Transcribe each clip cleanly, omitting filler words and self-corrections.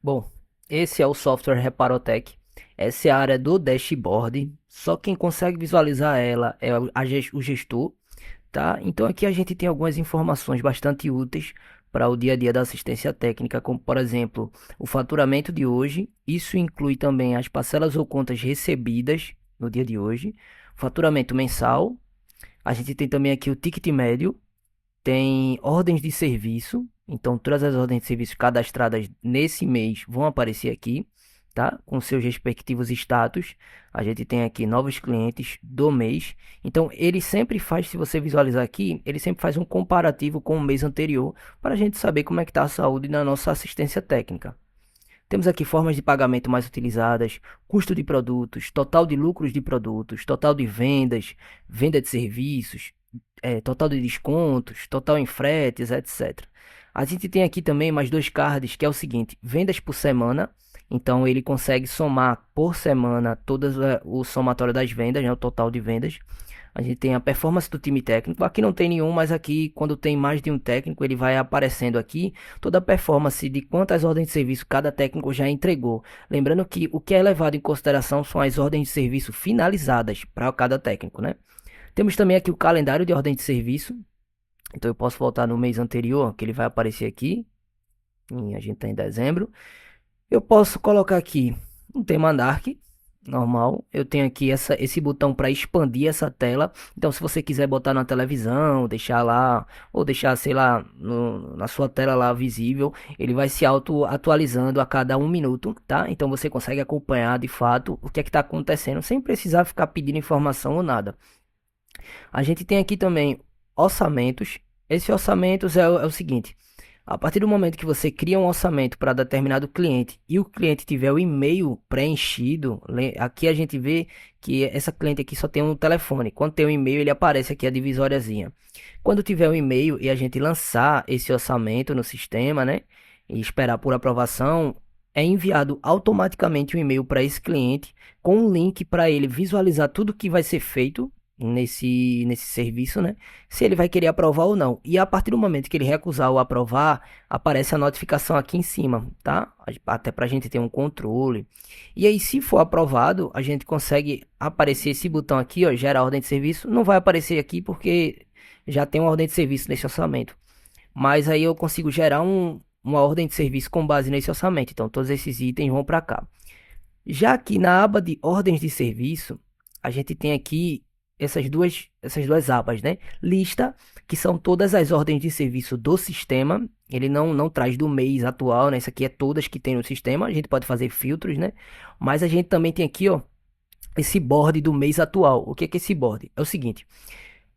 Bom, esse é o software Reparotech. Essa é a área do dashboard. Só quem consegue visualizar ela é o gestor, tá? Então aqui a gente tem algumas informações bastante úteis para o dia a dia da assistência técnica, como por exemplo, o faturamento de hoje. Isso inclui também as parcelas ou contas recebidas no dia de hoje, faturamento mensal. A gente tem também aqui o ticket médio, tem ordens de serviço. Então, todas as ordens de serviço cadastradas nesse mês vão aparecer aqui, tá? Com seus respectivos status. A gente tem aqui novos clientes do mês. Então, ele sempre faz, se você visualizar aqui, ele sempre faz um comparativo com o mês anterior para a gente saber como é que está a saúde na nossa assistência técnica. Temos aqui formas de pagamento mais utilizadas, custo de produtos, total de lucros de produtos, total de vendas, venda de serviços, total de descontos, total em fretes, etc. A gente tem aqui também mais dois cards, que é o seguinte: vendas por semana. Então ele consegue somar por semana todas o somatório das vendas, né, o total de vendas. A gente tem a performance do time técnico. Aqui não tem nenhum, mas aqui, quando tem mais de um técnico, ele vai aparecendo aqui toda a performance de quantas ordens de serviço cada técnico já entregou. Lembrando que o que é levado em consideração são as ordens de serviço finalizadas para cada técnico, né? Temos também aqui o calendário de ordem de serviço. Então eu posso voltar no mês anterior, que ele vai aparecer aqui. A gente está em dezembro. Eu posso colocar aqui um tema Dark, normal. Eu tenho aqui esse botão para expandir essa tela. Então, se você quiser botar na televisão, deixar lá, ou deixar, sei lá, na sua tela lá visível, ele vai se auto-atualizando a cada 1 minuto, tá? Então, você consegue acompanhar de fato o que é que está acontecendo, sem precisar ficar pedindo informação ou nada. A gente tem aqui também orçamentos. Esse orçamentos é o seguinte: a partir do momento que você cria um orçamento para determinado cliente e o cliente tiver o e-mail preenchido, aqui a gente vê que essa cliente aqui só tem um telefone. Quando tem um e-mail, ele aparece aqui a divisóriazinha. Quando tiver um e-mail e a gente lançar esse orçamento no sistema, né, e esperar por aprovação, é enviado automaticamente um e-mail para esse cliente com um link para ele visualizar tudo que vai ser feito nesse serviço, né? Se ele vai querer aprovar ou não. E a partir do momento que ele recusar ou aprovar, aparece a notificação aqui em cima, tá? Até para a gente ter um controle. E aí, se for aprovado, a gente consegue aparecer esse botão aqui, ó, gera ordem de serviço. Não vai aparecer aqui porque já tem uma ordem de serviço nesse orçamento. Mas aí eu consigo gerar uma ordem de serviço com base nesse orçamento. Então, todos esses itens vão para cá. Já aqui na aba de ordens de serviço, a gente tem aqui essas duas abas, né? Lista, que são todas as ordens de serviço do sistema. Ele não traz do mês atual, né? Isso aqui é todas que tem no sistema. A gente pode fazer filtros, né? Mas a gente também tem aqui, ó, esse board do mês atual. O que é esse board? É o seguinte: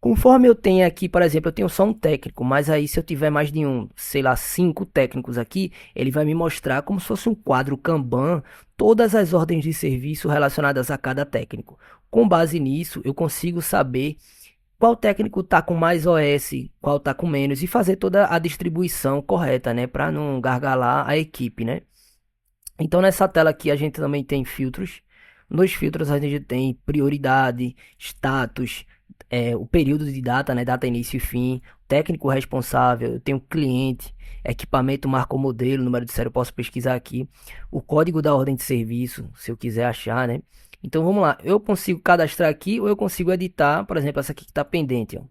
conforme eu tenho aqui, por exemplo, eu tenho só um técnico, mas aí se eu tiver mais de sei lá, 5 técnicos aqui, ele vai me mostrar como se fosse um quadro Kanban, todas as ordens de serviço relacionadas a cada técnico. Com base nisso, eu consigo saber qual técnico está com mais OS, qual está com menos, e fazer toda a distribuição correta, né, para não gargalar a equipe, né? Então nessa tela aqui a gente também tem filtros. Nos filtros a gente tem prioridade, status, o período de data, né? Data início e fim, técnico responsável, eu tenho cliente, equipamento, marca ou modelo, número de série eu posso pesquisar aqui, o código da ordem de serviço, se eu quiser achar, né? Então vamos lá, eu consigo cadastrar aqui ou eu consigo editar, por exemplo, essa aqui que está pendente, ó.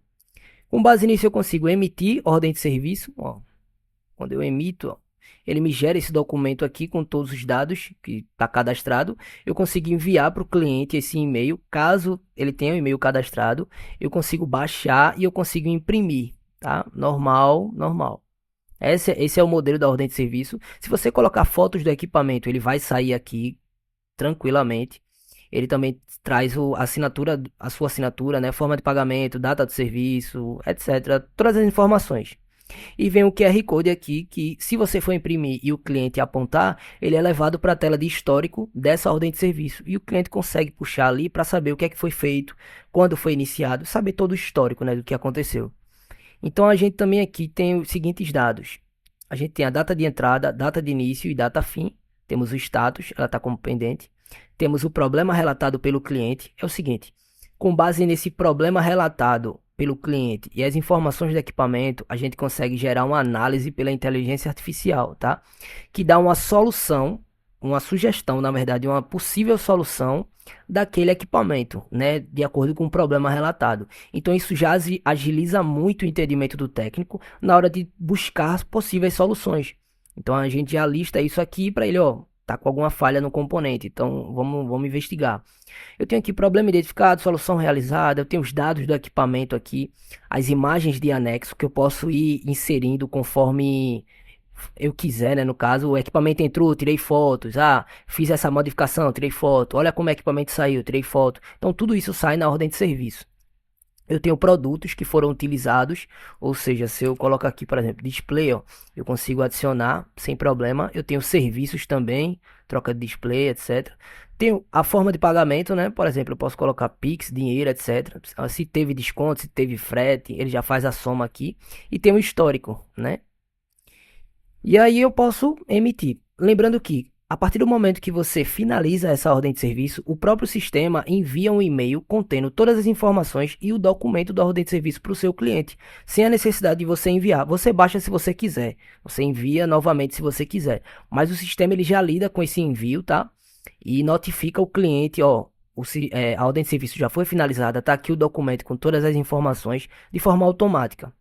Com base nisso eu consigo emitir ordem de serviço, ó. Quando eu emito, ó, ele me gera esse documento aqui com todos os dados que está cadastrado. Eu consigo enviar para o cliente esse e-mail. Caso ele tenha o e-mail cadastrado, eu consigo baixar e eu consigo imprimir, tá? Normal, normal. Esse é o modelo da ordem de serviço. Se você colocar fotos do equipamento, ele vai sair aqui tranquilamente. Ele também traz a sua assinatura, né? Forma de pagamento, data do serviço, etc. Todas as informações. E vem o QR Code aqui, que se você for imprimir e o cliente apontar, ele é levado para a tela de histórico dessa ordem de serviço. E o cliente consegue puxar ali para saber o que é que foi feito, quando foi iniciado, saber todo o histórico, né, do que aconteceu. Então a gente também aqui tem os seguintes dados. A gente tem a data de entrada, data de início e data fim. Temos o status, ela está como pendente. Temos o problema relatado pelo cliente. É o seguinte: com base nesse problema relatado, pelo cliente e as informações do equipamento, a gente consegue gerar uma análise pela inteligência artificial, tá? Que dá uma solução, uma sugestão, na verdade, uma possível solução daquele equipamento, né, de acordo com o problema relatado. Então isso já agiliza muito o entendimento do técnico na hora de buscar possíveis soluções. Então a gente já lista isso aqui para ele, ó, tá com alguma falha no componente, então vamos investigar. Eu tenho aqui problema identificado, solução realizada, eu tenho os dados do equipamento aqui, as imagens de anexo que eu posso ir inserindo conforme eu quiser, né? No caso, o equipamento entrou, tirei fotos. Ah, fiz essa modificação, tirei foto. Olha como o equipamento saiu, tirei foto. Então, tudo isso sai na ordem de serviço. Eu tenho produtos que foram utilizados, ou seja, se eu colocar aqui, por exemplo, display, ó, eu consigo adicionar sem problema. Eu tenho serviços também, troca de display, etc. Tenho a forma de pagamento, né? Por exemplo, eu posso colocar Pix, dinheiro, etc. Se teve desconto, se teve frete, ele já faz a soma aqui. E tem o histórico, né? E aí eu posso emitir. Lembrando que, a partir do momento que você finaliza essa ordem de serviço, o próprio sistema envia um e-mail contendo todas as informações e o documento da ordem de serviço para o seu cliente, sem a necessidade de você enviar. Você baixa se você quiser, você envia novamente se você quiser, mas o sistema ele já lida com esse envio, tá? E notifica o cliente, ó, a ordem de serviço já foi finalizada, tá aqui o documento com todas as informações de forma automática.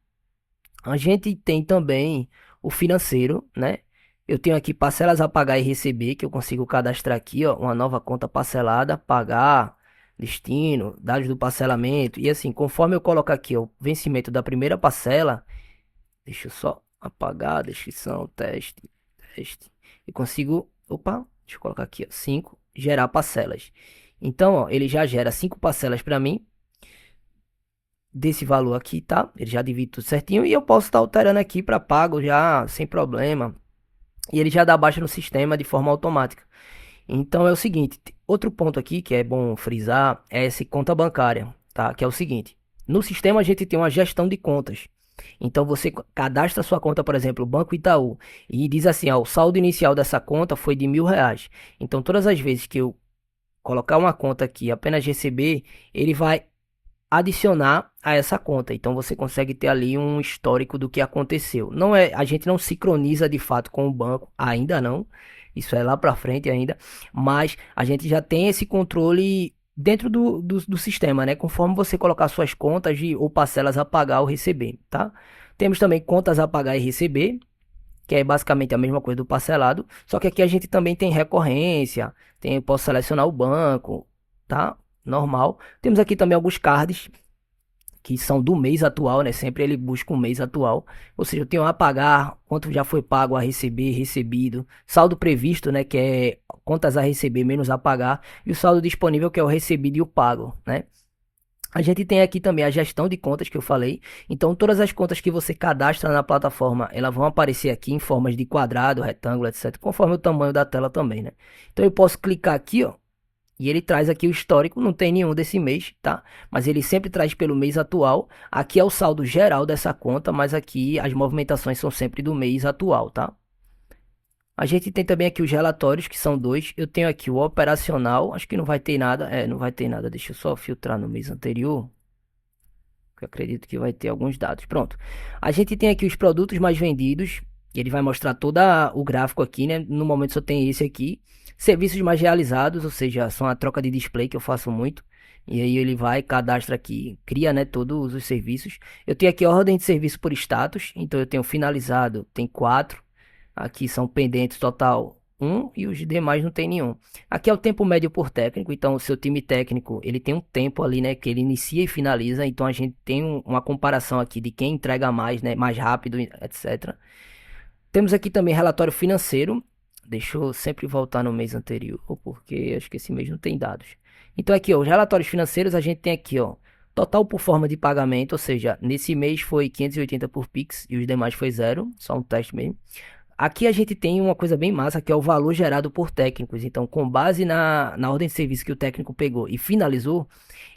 A gente tem também o financeiro, né? Eu tenho aqui parcelas a pagar e receber, que eu consigo cadastrar aqui, ó, uma nova conta parcelada, pagar, destino, dados do parcelamento. E assim, conforme eu colocar aqui, ó, o vencimento da primeira parcela, deixa eu só apagar, descrição, teste. E consigo, opa, deixa eu colocar aqui, ó, 5, gerar parcelas. Então, ó, ele já gera 5 parcelas para mim, desse valor aqui, tá? Ele já divide tudo certinho e eu posso estar alterando aqui para pago já sem problema. E ele já dá baixa no sistema de forma automática. Então é o seguinte, outro ponto aqui que é bom frisar é essa conta bancária, tá? Que é o seguinte, no sistema a gente tem uma gestão de contas. Então você cadastra sua conta, por exemplo, Banco Itaú, e diz assim, ó, o saldo inicial dessa conta foi de R$ 1.000. Então todas as vezes que eu colocar uma conta aqui, apenas receber, ele vai adicionar a essa conta. Então você consegue ter ali um histórico do que aconteceu. Não é, a gente não sincroniza de fato com o banco, ainda não. Isso é lá para frente ainda, mas a gente já tem esse controle dentro do sistema, né? Conforme você colocar suas contas de, ou parcelas a pagar ou receber, tá? Temos também contas a pagar e receber, que é basicamente a mesma coisa do parcelado, só que aqui a gente também tem recorrência, tem, posso selecionar o banco, tá? Normal. Temos aqui também alguns cards que são do mês atual, né? Sempre ele busca o mês atual. Ou seja, eu tenho a pagar, quanto já foi pago, a receber, recebido, saldo previsto, né? Que é contas a receber menos a pagar, e o saldo disponível, que é o recebido e o pago, né? A gente tem aqui também a gestão de contas que eu falei. Então, todas as contas que você cadastra na plataforma, elas vão aparecer aqui em formas de quadrado, retângulo, etc, conforme o tamanho da tela também, né? Então, eu posso clicar aqui, ó, e ele traz aqui o histórico, não tem nenhum desse mês, tá? Mas ele sempre traz pelo mês atual. Aqui é o saldo geral dessa conta, mas aqui as movimentações são sempre do mês atual, tá? A gente tem também aqui os relatórios, que são dois. Eu tenho aqui o operacional, acho que não vai ter nada. É, não vai ter nada. Deixa eu só filtrar no mês anterior, que eu acredito que vai ter alguns dados. Pronto. A gente tem aqui os produtos mais vendidos. Ele vai mostrar todo o gráfico aqui, né? No momento só tem esse aqui. Serviços mais realizados, ou seja, são a troca de display que eu faço muito. E aí ele vai, cadastra aqui, cria, né, todos os serviços. Eu tenho aqui a ordem de serviço por status. Então eu tenho finalizado, tem 4. Aqui são pendentes total um e os demais não tem nenhum. Aqui é o tempo médio por técnico, então o seu time técnico, ele tem um tempo ali, né, que ele inicia e finaliza, então a gente tem uma comparação aqui de quem entrega mais, né, mais rápido, etc. Temos aqui também relatório financeiro. Deixa eu sempre voltar no mês anterior, porque acho que esse mês não tem dados. Então aqui, ó, os relatórios financeiros a gente tem aqui, ó, total por forma de pagamento, ou seja, nesse mês foi 580 por Pix e os demais foi zero, só um teste mesmo. Aqui a gente tem uma coisa bem massa, que é o valor gerado por técnicos. Então, com base na ordem de serviço que o técnico pegou e finalizou,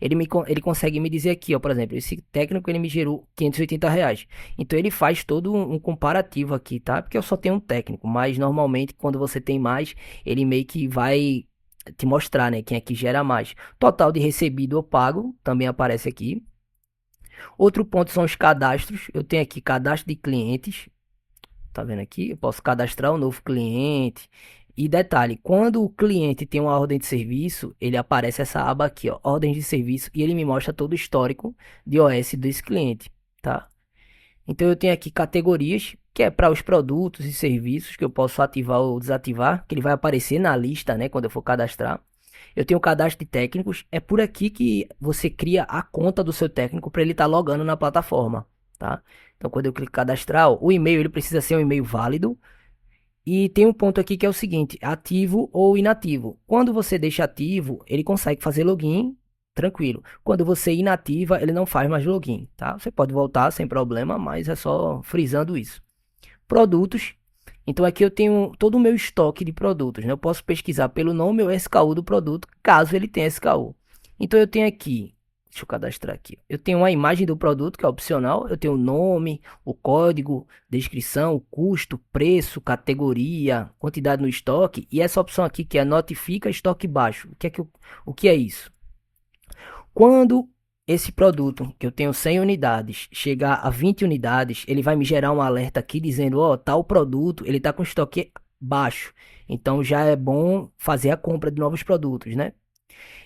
ele consegue me dizer aqui, ó, por exemplo, esse técnico ele me gerou R$ 580. Então, ele faz todo um comparativo aqui, tá? Porque eu só tenho um técnico, mas normalmente quando você tem mais, ele meio que vai te mostrar, né, quem é que gera mais. Total de recebido ou pago também aparece aqui. Outro ponto são os cadastros. Eu tenho aqui cadastro de clientes. Tá vendo aqui? Eu posso cadastrar um novo cliente. E detalhe, quando o cliente tem uma ordem de serviço, ele aparece essa aba aqui, ó, ordem de serviço, e ele me mostra todo o histórico de OS desse cliente, tá? Então eu tenho aqui categorias, que é para os produtos e serviços que eu posso ativar ou desativar, que ele vai aparecer na lista, né, quando eu for cadastrar. Eu tenho o cadastro de técnicos, é por aqui que você cria a conta do seu técnico para ele estar logando na plataforma, tá? Então quando eu clico em cadastrar, o e-mail ele precisa ser um e-mail válido. E tem um ponto aqui que é o seguinte, ativo ou inativo. Quando você deixa ativo, ele consegue fazer login tranquilo. Quando você inativa, ele não faz mais login, tá? Você pode voltar sem problema, mas é só frisando isso. Produtos. Então aqui eu tenho todo o meu estoque de produtos, né? Eu posso pesquisar pelo nome ou SKU do produto, caso ele tenha SKU. Então eu tenho aqui, deixa eu cadastrar aqui. Eu tenho uma imagem do produto, que é opcional. Eu tenho o nome, o código, descrição, o custo, preço, categoria, quantidade no estoque. E essa opção aqui que é notifica estoque baixo. O que é isso? Quando esse produto, que eu tenho 100 unidades, chegar a 20 unidades, ele vai me gerar um alerta aqui dizendo, ó, tal produto, ele tá com estoque baixo. Então já é bom fazer a compra de novos produtos, né?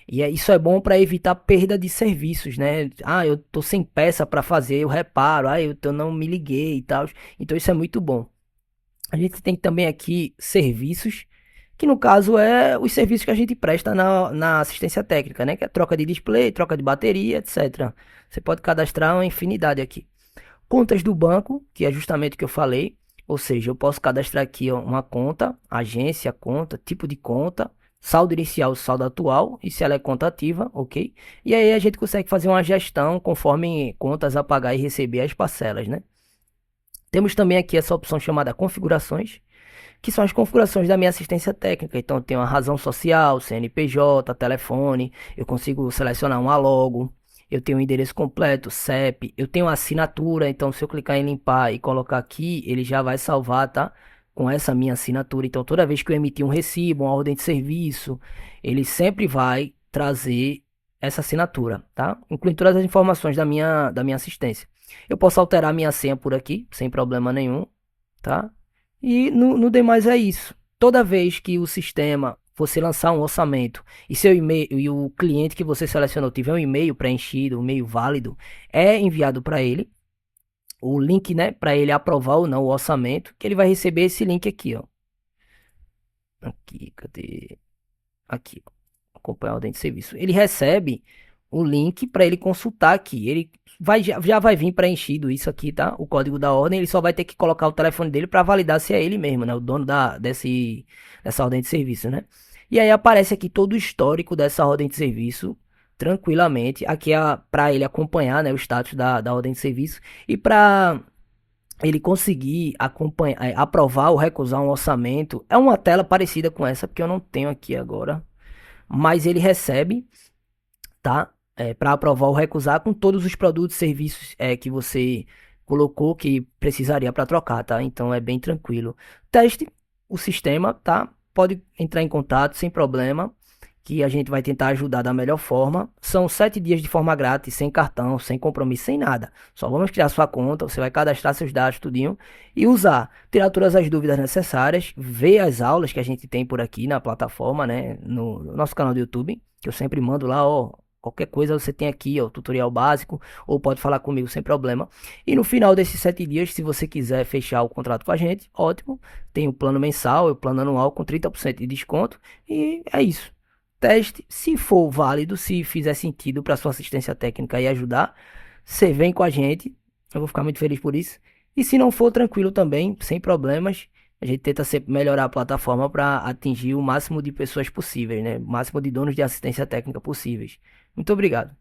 Isso é bom para evitar perda de serviços, né? Ah, eu tô sem peça para fazer o reparo, eu não me liguei e tal. Então isso é muito bom. A gente tem também aqui serviços, que no caso é os serviços que a gente presta na assistência técnica, né? Que é troca de display, troca de bateria, etc. Você pode cadastrar uma infinidade aqui. Contas do banco, que é justamente o que eu falei. Ou seja, eu posso cadastrar aqui ó, uma conta, agência, conta, tipo de conta, saldo inicial, saldo atual, e se ela é conta ativa, ok? E aí a gente consegue fazer uma gestão conforme contas a pagar e receber as parcelas, né? Temos também aqui essa opção chamada configurações, que são as configurações da minha assistência técnica. Então, eu tenho a razão social, CNPJ, telefone, eu consigo selecionar uma logo, eu tenho o endereço completo, CEP, eu tenho a assinatura, então se eu clicar em limpar e colocar aqui, ele já vai salvar, tá? Com essa minha assinatura. Então, toda vez que eu emitir um recibo, uma ordem de serviço, ele sempre vai trazer essa assinatura, tá? Incluindo todas as informações da minha assistência. Eu posso alterar minha senha por aqui, sem problema nenhum, tá? E no demais é isso. Toda vez que o sistema você lançar um orçamento e seu e-mail e o cliente que você selecionou tiver um e-mail preenchido, um e-mail válido, é enviado para ele o link, né, para ele aprovar ou não o orçamento, que ele vai receber esse link aqui, ó. Aqui, cadê? Aqui, ó. Acompanhar a ordem de serviço. Ele recebe o link para ele consultar aqui. Ele já vai vir preenchido isso aqui, tá? O código da ordem. Ele só vai ter que colocar o telefone dele para validar se é ele mesmo, né? O dono dessa ordem de serviço, né? E aí aparece aqui todo o histórico dessa ordem de serviço tranquilamente. Aqui é para ele acompanhar, né, o status da ordem de serviço e para ele conseguir acompanhar, aprovar ou recusar um orçamento. É uma tela parecida com essa, porque eu não tenho aqui agora. Mas ele recebe, tá? Para aprovar ou recusar com todos os produtos e serviços que você colocou que precisaria para trocar, tá? Então é bem tranquilo. Teste o sistema, tá? Pode entrar em contato sem problema, que a gente vai tentar ajudar da melhor forma. São 7 dias de forma grátis, sem cartão, sem compromisso, sem nada. Só vamos criar sua conta, você vai cadastrar seus dados, tudinho, e usar. Tirar todas as dúvidas necessárias, ver as aulas que a gente tem por aqui na plataforma, né? No nosso canal do YouTube, que eu sempre mando lá, ó. Qualquer coisa você tem aqui, ó, tutorial básico, ou pode falar comigo sem problema. E no final desses 7 dias, se você quiser fechar o contrato com a gente, ótimo. Tem o plano mensal e o plano anual com 30% de desconto. E é isso. Teste, se for válido, se fizer sentido para sua assistência técnica e ajudar, você vem com a gente. Eu vou ficar muito feliz por isso. E se não for, tranquilo também, sem problemas. A gente tenta sempre melhorar a plataforma para atingir o máximo de pessoas possíveis, né? O máximo de donos de assistência técnica possíveis. Muito obrigado.